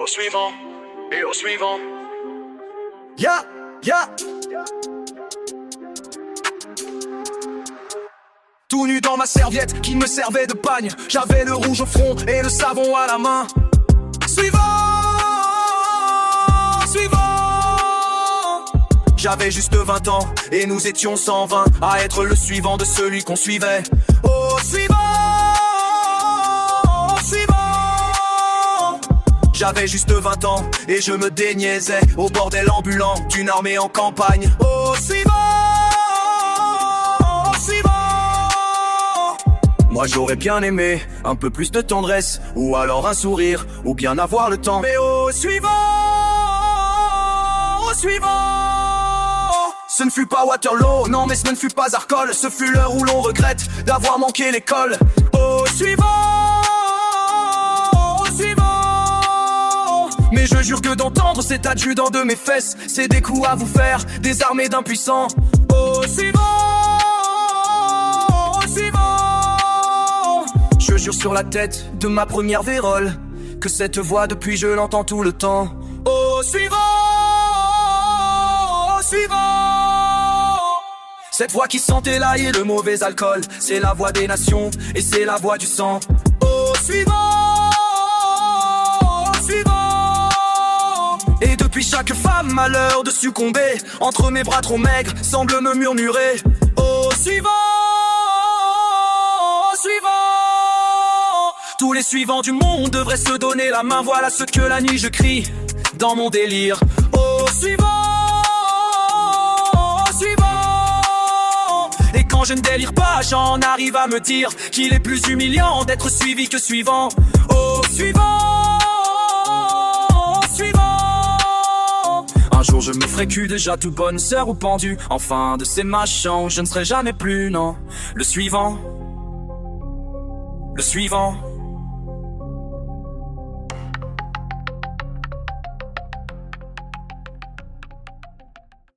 Au suivant, et au suivant. Ya, ya. Tout nu dans ma serviette qui me servait de pagne. J'avais le rouge au front et le savon à la main. Suivant, suivant. J'avais juste 20 ans et nous étions 120 à être le suivant de celui qu'on suivait. Oh suivant, suivant. J'avais juste 20 ans et je me déniaisais au bordel ambulant d'une armée en campagne. Oh suivant, suivant. Moi j'aurais bien aimé un peu plus de tendresse, ou alors un sourire, ou bien avoir le temps. Mais au suivant, au suivant. Ce ne fut pas Waterloo, non mais ce ne fut pas Arcole. Ce fut l'heure où l'on regrette d'avoir manqué l'école. Au suivant, au suivant. Mais je jure que d'entendre cet adjudant de mes fesses, c'est des coups à vous faire, des armées d'impuissants. Au suivant, au suivant. Je jure sur la tête de ma première vérole que cette voix depuis je l'entends tout le temps. Au suivant, au suivant. Cette voix qui sentait l'ail et le mauvais alcool, c'est la voix des nations et c'est la voix du sang. Au suivant, au suivant. Et depuis chaque femme à l'heure de succomber, entre mes bras trop maigres semble me murmurer. Au suivant, au suivant. Tous les suivants du monde devraient se donner la main. Voilà ce que la nuit je crie dans mon délire. Au suivant, au suivant. Et quand je ne délire pas, j'en arrive à me dire qu'il est plus humiliant d'être suivi que suivant. Au suivant, au suivant. Un jour je me ferai cul déjà tout bonne sœur ou pendu. Enfin de ces machins, je ne serai jamais plus, non. Le suivant, le suivant.